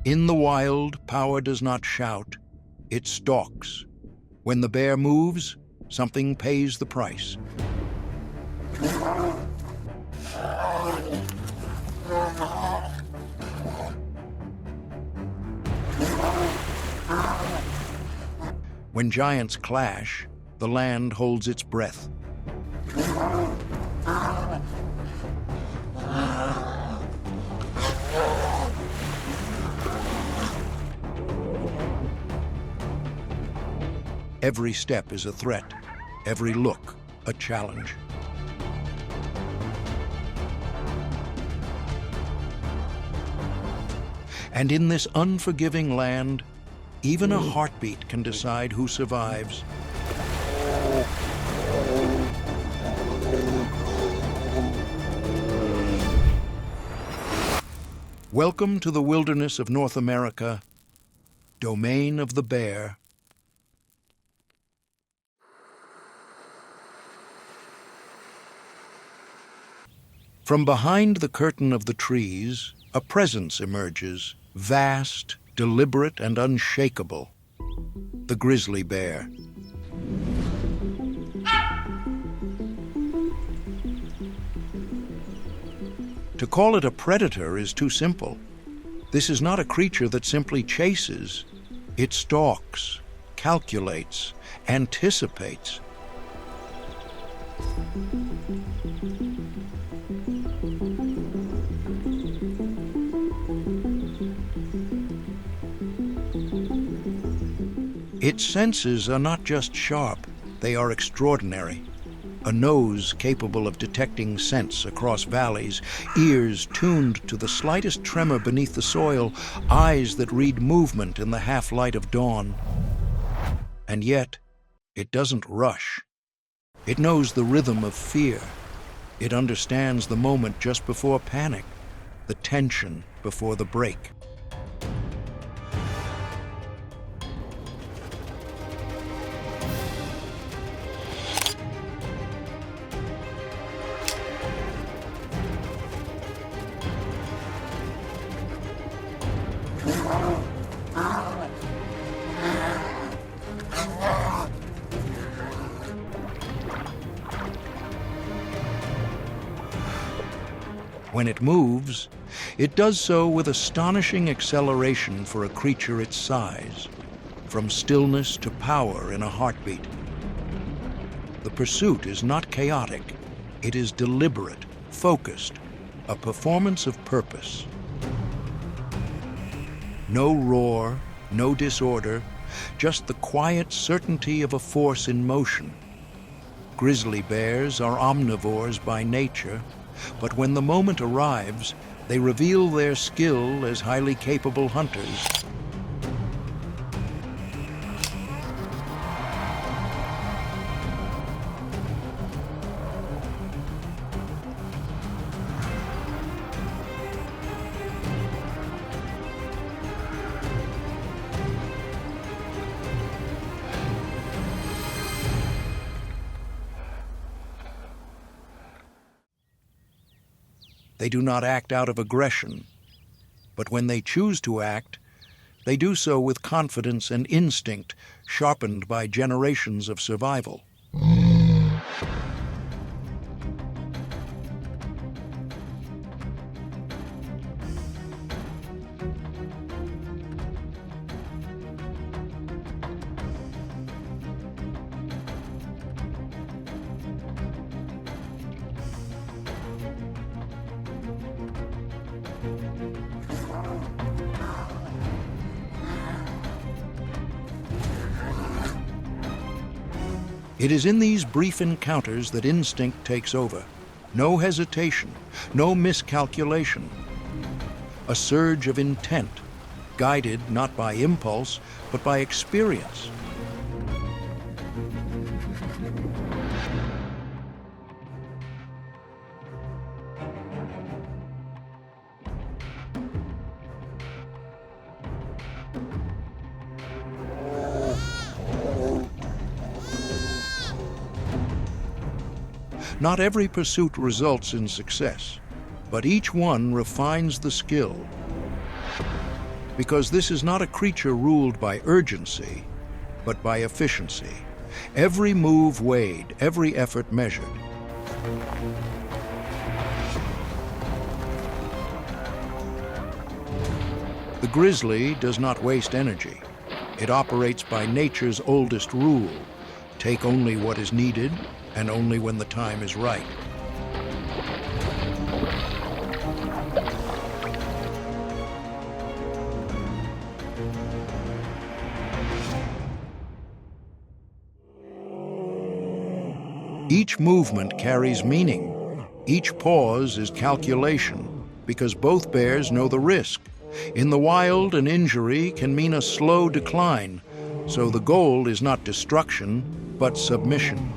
In the wild, power does not shout, it stalks. When the bear moves, something pays the price. When giants clash, the land holds its breath. Every step is a threat, every look a challenge. And in this unforgiving land, even a heartbeat can decide who survives. Welcome to the wilderness of North America, domain of the bear. From behind the curtain of the trees, a presence emerges, vast, deliberate, and unshakable. The grizzly bear. To call it a predator is too simple. This is not a creature that simply chases. It stalks, calculates, anticipates. Its senses are not just sharp, they are extraordinary. A nose capable of detecting scents across valleys, ears tuned to the slightest tremor beneath the soil, eyes that read movement in the half-light of dawn. And yet, it doesn't rush. It knows the rhythm of fear. It understands the moment just before panic, the tension before the break. When it moves, it does so with astonishing acceleration for a creature its size, from stillness to power in a heartbeat. The pursuit is not chaotic, it is deliberate, focused, a performance of purpose. No roar, no disorder, just the quiet certainty of a force in motion. Grizzly bears are omnivores by nature, but when the moment arrives, they reveal their skill as highly capable hunters. They do not act out of aggression, but when they choose to act, they do so with confidence and instinct sharpened by generations of survival. It is in these brief encounters that instinct takes over. No hesitation, no miscalculation. A surge of intent, guided not by impulse, but by experience. Not every pursuit results in success, but each one refines the skill. because this is not a creature ruled by urgency, but by efficiency. Every move weighed, every effort measured. The grizzly does not waste energy. It operates by nature's oldest rule: take only what is needed, and only when the time is right. Each movement carries meaning. Each pause is calculation, because both bears know the risk. In the wild, an injury can mean a slow decline, so the goal is not destruction, but submission.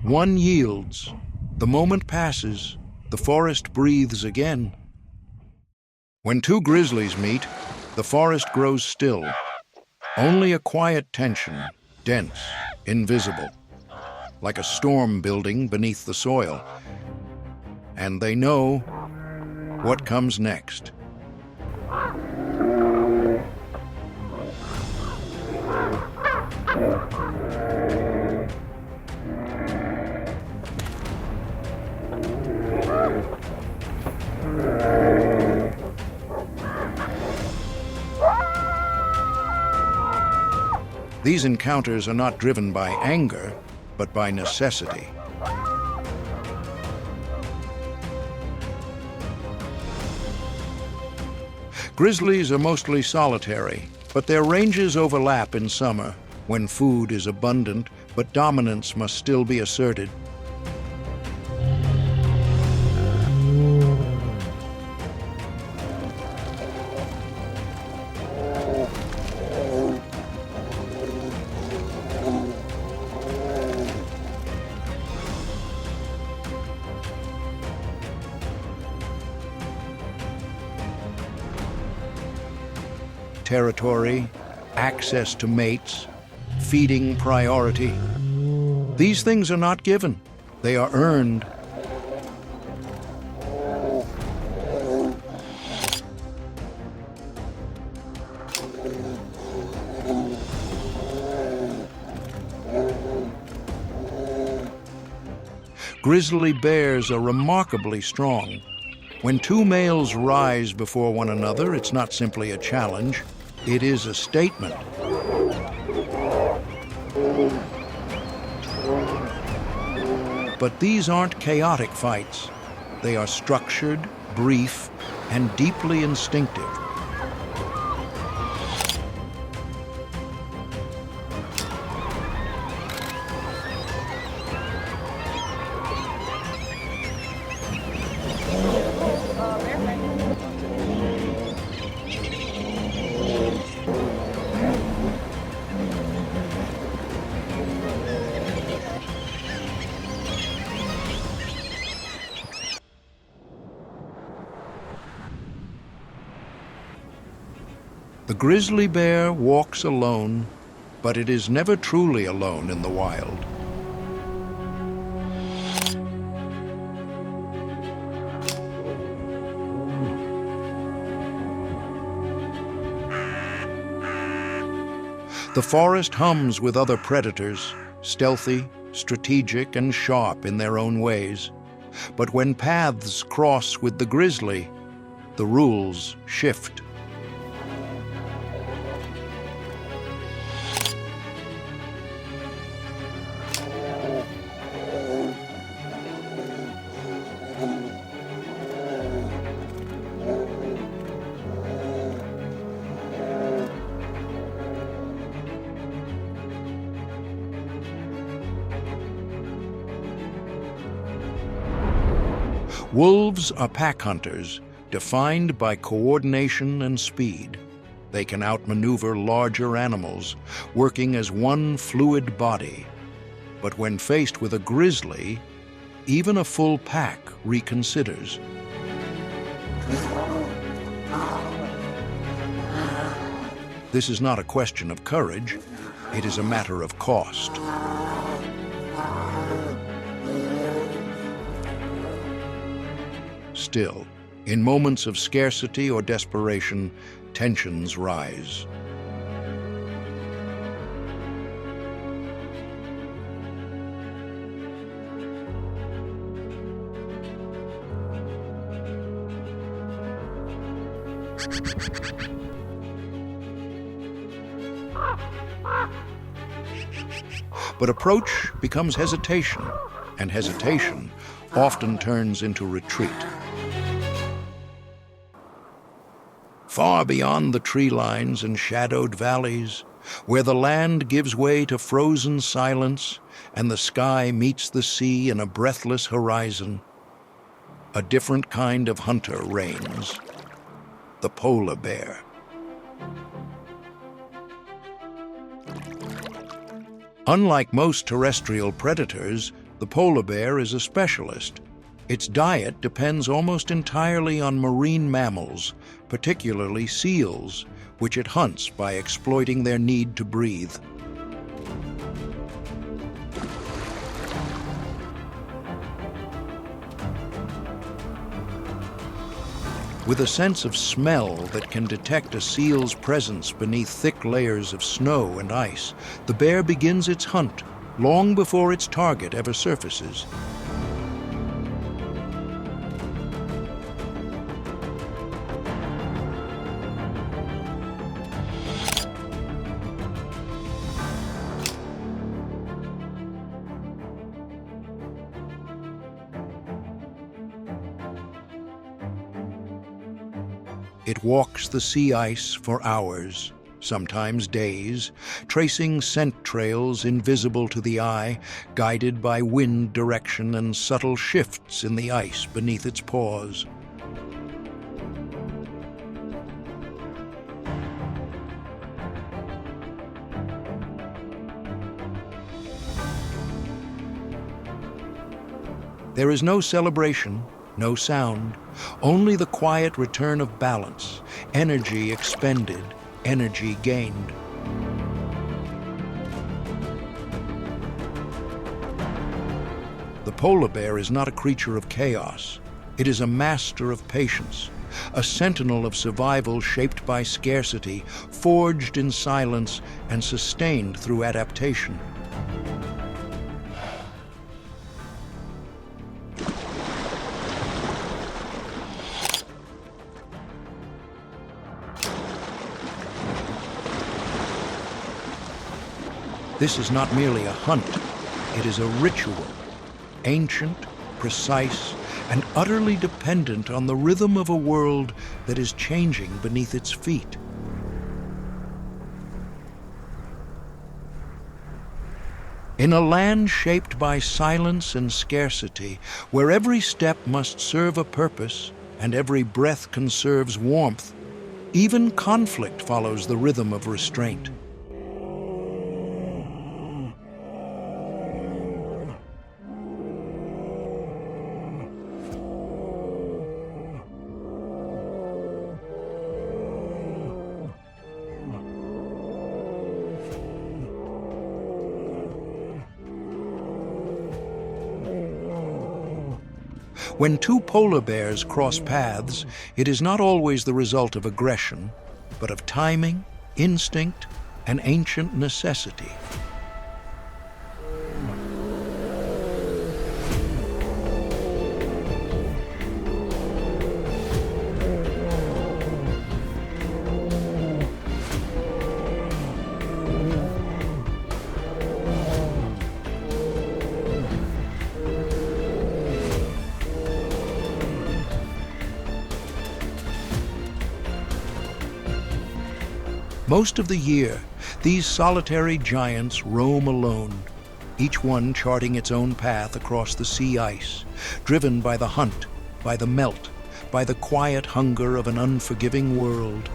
One yields. The moment passes. The forest breathes again. When two grizzlies meet, the forest grows still. Only a quiet tension, dense, invisible, like a storm building beneath the soil. And they know what comes next. These encounters are not driven by anger, but by necessity. Grizzlies are mostly solitary, but their ranges overlap in summer, when food is abundant, but dominance must still be asserted. Territory, access to mates, feeding priority. These things are not given, they are earned. Grizzly bears are remarkably strong. When two males rise before one another, it's not simply a challenge. It is a statement. But these aren't chaotic fights. They are structured, brief, and deeply instinctive. The grizzly bear walks alone, but it is never truly alone in the wild. The forest hums with other predators, stealthy, strategic, and sharp in their own ways. But when paths cross with the grizzly, the rules shift. Wolves are pack hunters, defined by coordination and speed. They can outmaneuver larger animals, working as one fluid body. But when faced with a grizzly, even a full pack reconsiders. This is not a question of courage, it is a matter of cost. Still, in moments of scarcity or desperation, tensions rise. But approach becomes hesitation, and hesitation often turns into retreat. Far beyond the tree lines and shadowed valleys, where the land gives way to frozen silence and the sky meets the sea in a breathless horizon, a different kind of hunter reigns, the polar bear. Unlike most terrestrial predators, the polar bear is a specialist. Its diet depends almost entirely on marine mammals, particularly seals, which it hunts by exploiting their need to breathe. With a sense of smell that can detect a seal's presence beneath thick layers of snow and ice, the bear begins its hunt long before its target ever surfaces. It walks the sea ice for hours, sometimes days, tracing scent trails invisible to the eye, guided by wind direction and subtle shifts in the ice beneath its paws. There is no celebration, no sound, only the quiet return of balance, energy expended, energy gained. The polar bear is not a creature of chaos. It is a master of patience, a sentinel of survival shaped by scarcity, forged in silence and sustained through adaptation. This is not merely a hunt, it is a ritual, ancient, precise, and utterly dependent on the rhythm of a world that is changing beneath its feet. In a land shaped by silence and scarcity, where every step must serve a purpose and every breath conserves warmth, even conflict follows the rhythm of restraint. When two polar bears cross paths, it is not always the result of aggression, but of timing, instinct, and ancient necessity. Most of the year, these solitary giants roam alone, each one charting its own path across the sea ice, driven by the hunt, by the melt, by the quiet hunger of an unforgiving world.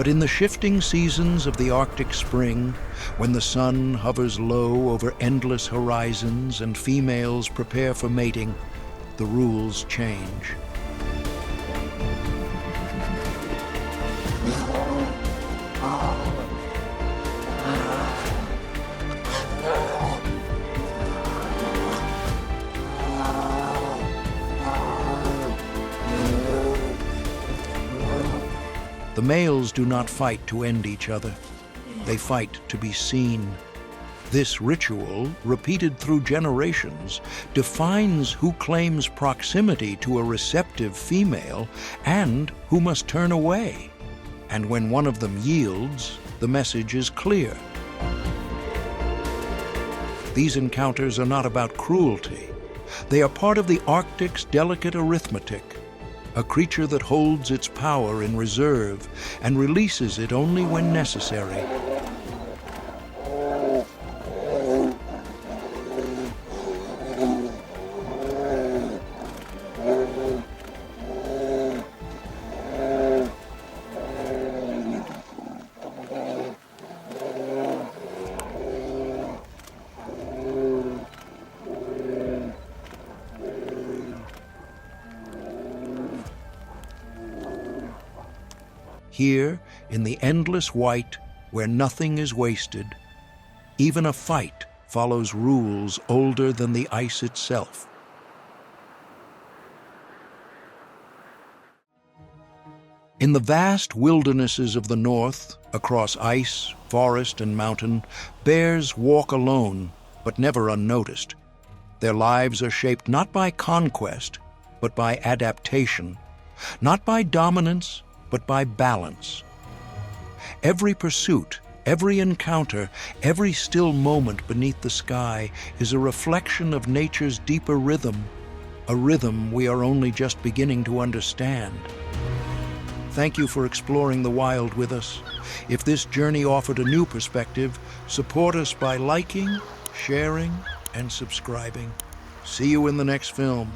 But in the shifting seasons of the Arctic spring, when the sun hovers low over endless horizons and females prepare for mating, the rules change. The males do not fight to end each other. They fight to be seen. This ritual, repeated through generations, defines who claims proximity to a receptive female and who must turn away. And when one of them yields, the message is clear. These encounters are not about cruelty. They are part of the Arctic's delicate arithmetic, a creature that holds its power in reserve and releases it only when necessary. Here, in the endless white, where nothing is wasted, even a fight follows rules older than the ice itself. In the vast wildernesses of the north, across ice, forest, and mountain, bears walk alone, but never unnoticed. Their lives are shaped not by conquest, but by adaptation, not by dominance, but by balance. Every pursuit, every encounter, every still moment beneath the sky is a reflection of nature's deeper rhythm, a rhythm we are only just beginning to understand. Thank you for exploring the wild with us. If this journey offered a new perspective, support us by liking, sharing, and subscribing. See you in the next film.